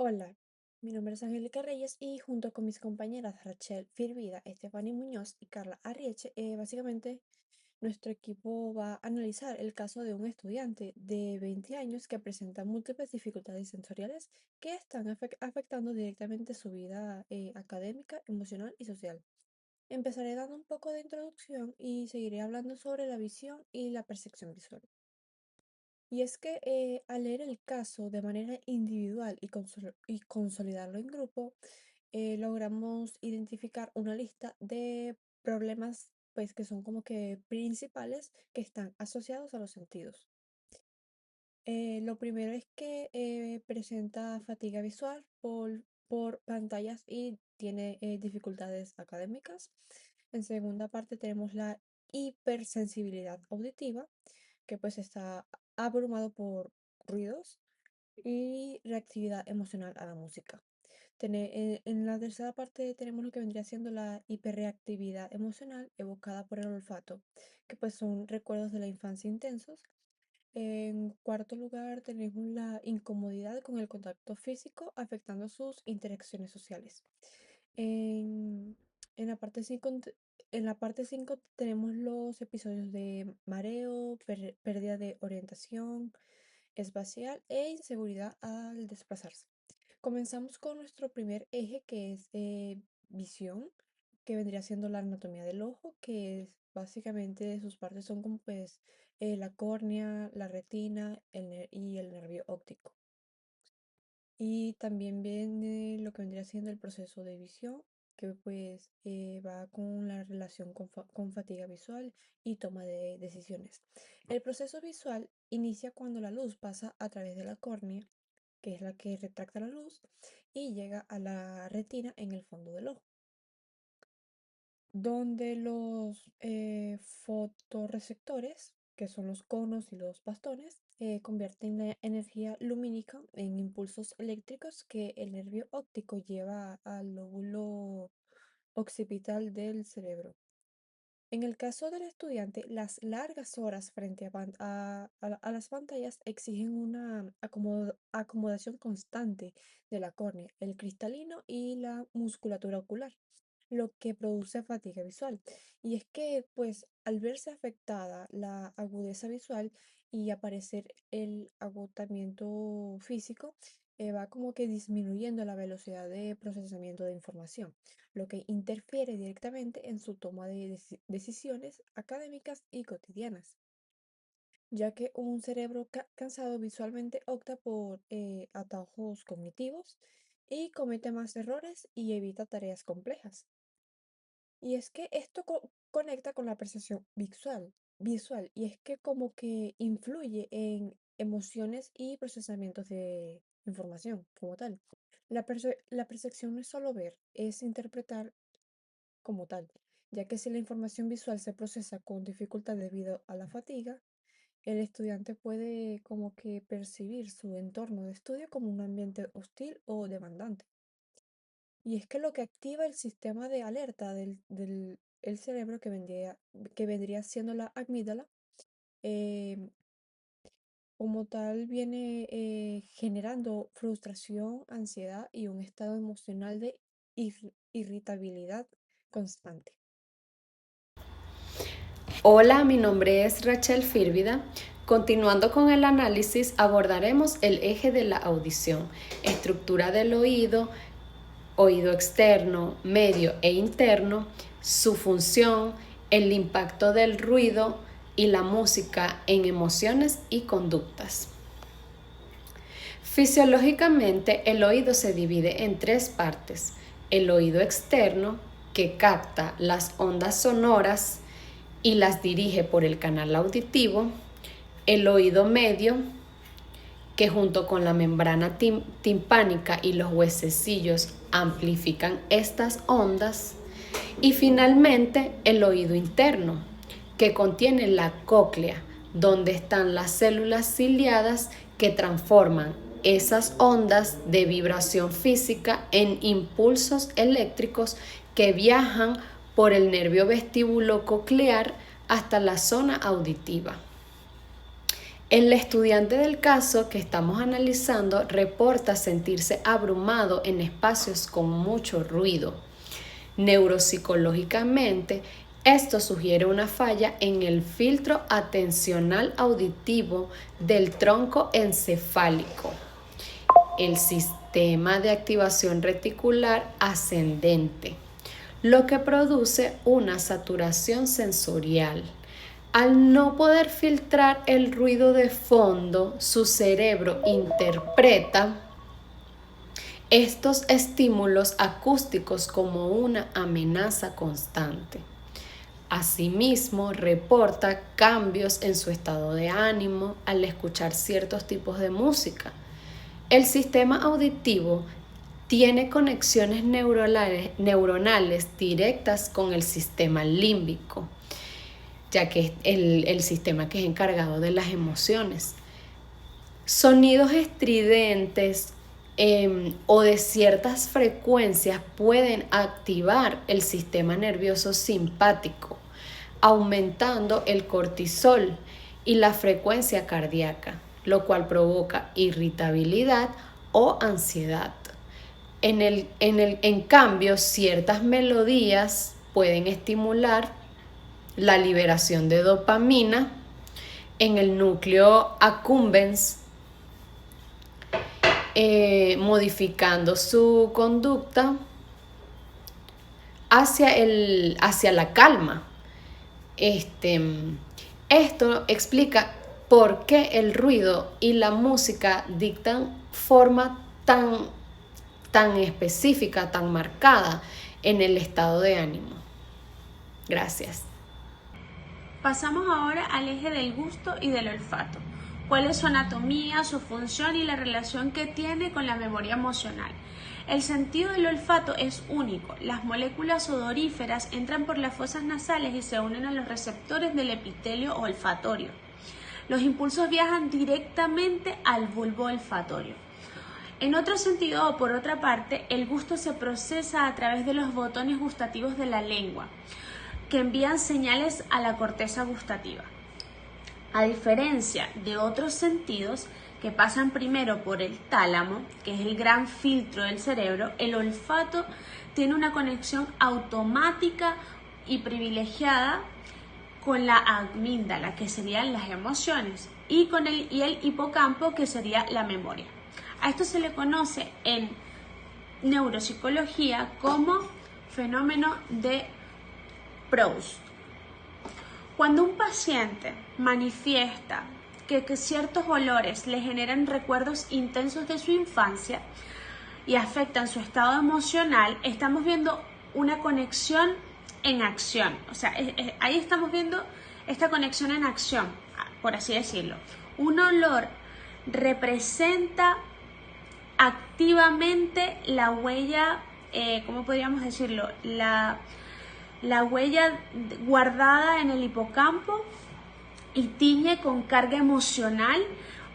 Hola, mi nombre es Angélica Reyes y junto con mis compañeras Rachel Firvida, Estefany Muñoz y Carla Arrieche, básicamente nuestro equipo va a analizar el caso de un estudiante de 20 años que presenta múltiples dificultades sensoriales que están afectando directamente su vida académica, emocional y social. Empezaré dando un poco de introducción y seguiré hablando sobre la visión y la percepción visual. Y es que al leer el caso de manera individual y consolidarlo en grupo, logramos identificar una lista de problemas pues que son como que principales que están asociados a los sentidos. Lo primero es que presenta fatiga visual por pantallas y tiene dificultades académicas. En segunda parte tenemos la hipersensibilidad auditiva, que pues está abrumado por ruidos y reactividad emocional a la música. En la tercera parte tenemos lo que vendría siendo la hiperreactividad emocional evocada por el olfato, que pues son recuerdos de la infancia intensos. En cuarto lugar tenemos la incomodidad con el contacto físico afectando sus interacciones sociales. En, en la parte 5 tenemos los episodios de mareo, pérdida de orientación espacial e inseguridad al desplazarse. Comenzamos con nuestro primer eje que es visión, que vendría siendo la anatomía del ojo, que es básicamente sus partes son como pues la córnea, la retina y el nervio óptico. Y también viene lo que vendría siendo el proceso de visión, que pues va con la relación con fatiga visual y toma de decisiones. El proceso visual inicia cuando la luz pasa a través de la córnea, que es la que retracta la luz, y llega a la retina en el fondo del ojo, donde los fotorreceptores, que son los conos y los bastones, convierten la energía lumínica en impulsos eléctricos que el nervio óptico lleva al lóbulo occipital del cerebro. En el caso del estudiante, las largas horas frente a las pantallas exigen una acomodación constante de la córnea, el cristalino y la musculatura ocular, lo que produce fatiga visual. Y es que, pues, al verse afectada la agudeza visual y aparecer el agotamiento físico, va como que disminuyendo la velocidad de procesamiento de información, lo que interfiere directamente en su toma de decisiones académicas y cotidianas, ya que un cerebro cansado visualmente opta por atajos cognitivos y comete más errores y evita tareas complejas. Y es que esto conecta con la percepción visual, y es que como que influye en emociones y procesamientos de información como tal. La percepción no es solo ver, es interpretar como tal, ya que si la información visual se procesa con dificultad debido a la fatiga, el estudiante puede como que percibir su entorno de estudio como un ambiente hostil o demandante. Y es que lo que activa el sistema de alerta del el cerebro que vendría siendo la amígdala, eh, como tal viene generando frustración, ansiedad y un estado emocional de irritabilidad constante. Hola, mi nombre es Rachel Firvida. Continuando con el análisis, abordaremos el eje de la audición, estructura del oído, oído externo, medio e interno, su función, el impacto del ruido y la música en emociones y conductas. Fisiológicamente, el oído se divide en tres partes. El oído externo, que capta las ondas sonoras y las dirige por el canal auditivo. El oído medio, que junto con la membrana timpánica y los huesecillos amplifican estas ondas. Y finalmente, el oído interno, que contiene la cóclea, donde están las células ciliadas que transforman esas ondas de vibración física en impulsos eléctricos que viajan por el nervio vestíbulo coclear hasta la zona auditiva. El estudiante del caso que estamos analizando reporta sentirse abrumado en espacios con mucho ruido. Neuropsicológicamente, esto sugiere una falla en el filtro atencional auditivo del tronco encefálico, el sistema de activación reticular ascendente, lo que produce una saturación sensorial. Al no poder filtrar el ruido de fondo, su cerebro interpreta estos estímulos acústicos como una amenaza constante. Asimismo, reporta cambios en su estado de ánimo al escuchar ciertos tipos de música. El sistema auditivo tiene conexiones neuronales directas con el sistema límbico, ya que es el sistema que es encargado de las emociones. Sonidos estridentes o de ciertas frecuencias pueden activar el sistema nervioso simpático, aumentando el cortisol y la frecuencia cardíaca, lo cual provoca irritabilidad o ansiedad. En cambio, ciertas melodías pueden estimular la liberación de dopamina en el núcleo accumbens, modificando su conducta hacia la calma. Esto explica por qué el ruido y la música dictan forma tan específica, tan marcada en el estado de ánimo. Gracias. Pasamos ahora al eje del gusto y del olfato. ¿Cuál es su anatomía, su función y la relación que tiene con la memoria emocional? El sentido del olfato es único. Las moléculas odoríferas entran por las fosas nasales y se unen a los receptores del epitelio olfatorio. Los impulsos viajan directamente al bulbo olfatorio. En otro sentido, o por otra parte, el gusto se procesa a través de los botones gustativos de la lengua, que envían señales a la corteza gustativa. A diferencia de otros sentidos que pasan primero por el tálamo, que es el gran filtro del cerebro, el olfato tiene una conexión automática y privilegiada con la amígdala, que serían las emociones, y el hipocampo, que sería la memoria. A esto se le conoce en neuropsicología como fenómeno de Proust. Cuando un paciente manifiesta que ciertos olores le generan recuerdos intensos de su infancia y afectan su estado emocional, estamos viendo una conexión en acción. O sea, ahí estamos viendo esta conexión en acción, por así decirlo. Un olor representa activamente la huella, ¿cómo podríamos decirlo? La huella guardada en el hipocampo y tiñe con carga emocional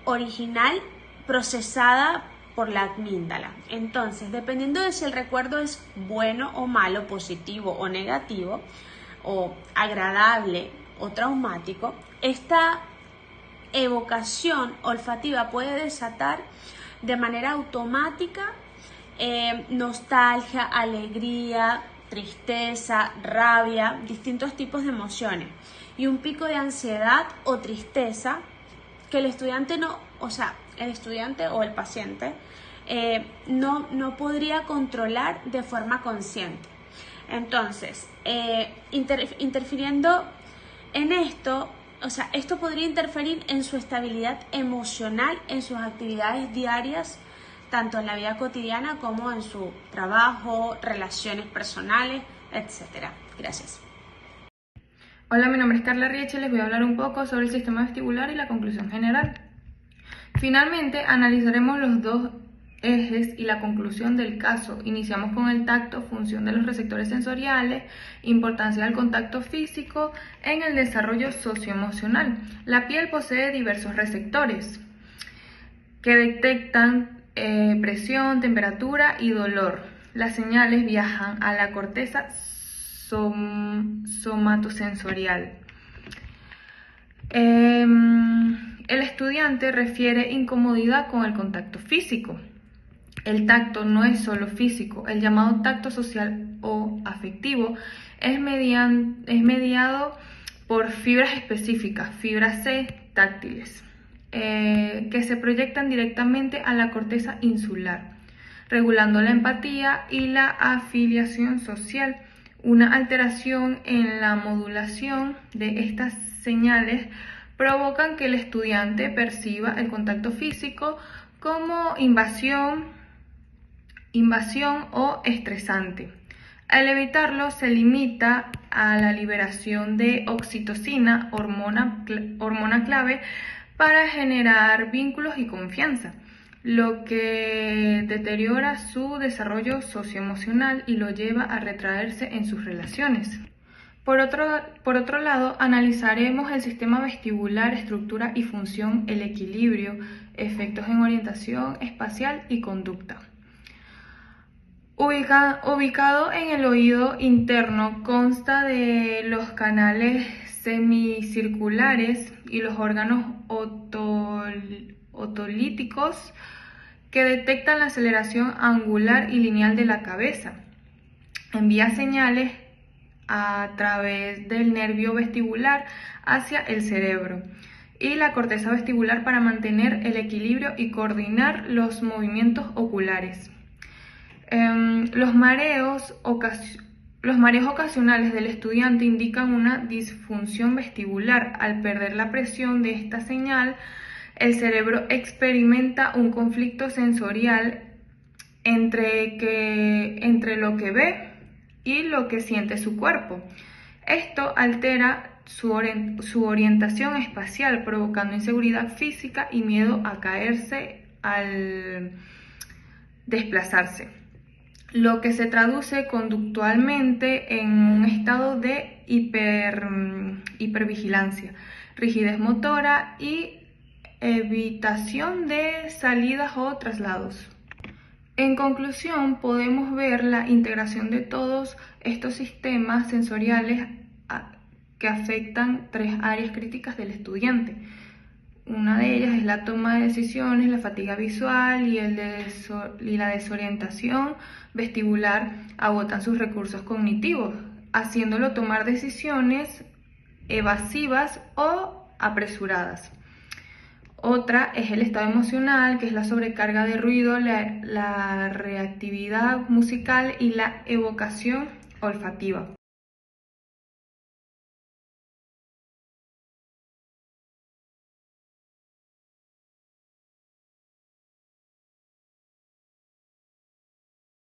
original procesada por la amígdala. Entonces, dependiendo de si el recuerdo es bueno o malo, positivo o negativo, o agradable o traumático, esta evocación olfativa puede desatar de manera automática nostalgia, alegría, tristeza, rabia, distintos tipos de emociones y un pico de ansiedad o tristeza que el estudiante o el paciente no podría controlar de forma consciente. Entonces, interfiriendo en esto, esto podría interferir en su estabilidad emocional, en sus actividades diarias, tanto en la vida cotidiana como en su trabajo, relaciones personales, etc. Gracias. Hola, mi nombre es Carla Rieche, les voy a hablar un poco sobre el sistema vestibular y la conclusión general. Finalmente, analizaremos los dos ejes y la conclusión del caso. Iniciamos con el tacto, función de los receptores sensoriales, importancia del contacto físico en el desarrollo socioemocional. La piel posee diversos receptores que detectan presión, temperatura y dolor. Las señales viajan a la corteza somatosensorial. El estudiante refiere incomodidad con el contacto físico. El tacto no es solo físico, el llamado tacto social o afectivo es mediado por fibras específicas, fibras C táctiles, que se proyectan directamente a la corteza insular, regulando la empatía y la afiliación social. Una alteración en la modulación de estas señales provocan que el estudiante perciba el contacto físico como invasión o estresante. Al evitarlo, se limita a la liberación de oxitocina, hormona clave para generar vínculos y confianza, lo que deteriora su desarrollo socioemocional y lo lleva a retraerse en sus relaciones. Por otro lado, analizaremos el sistema vestibular, estructura y función, el equilibrio, efectos en orientación espacial y conducta. Ubicado en el oído interno, consta de los canales semicirculares y los órganos otolíticos que detectan la aceleración angular y lineal de la cabeza. Envía señales a través del nervio vestibular hacia el cerebro y la corteza vestibular para mantener el equilibrio y coordinar los movimientos oculares. Los mareos ocasionales del estudiante indican una disfunción vestibular. Al perder la presión de esta señal, el cerebro experimenta un conflicto sensorial entre lo que ve y lo que siente su cuerpo. Esto altera su orientación espacial, provocando inseguridad física y miedo a caerse al desplazarse, lo que se traduce conductualmente en un estado de hipervigilancia, rigidez motora y evitación de salidas o traslados. En conclusión, podemos ver la integración de todos estos sistemas sensoriales que afectan 3 áreas críticas del estudiante. Una de ellas es la toma de decisiones, la fatiga visual y la desorientación vestibular agotan sus recursos cognitivos, haciéndolo tomar decisiones evasivas o apresuradas. Otra es el estado emocional, que es la sobrecarga de ruido, la reactividad musical y la evocación olfativa.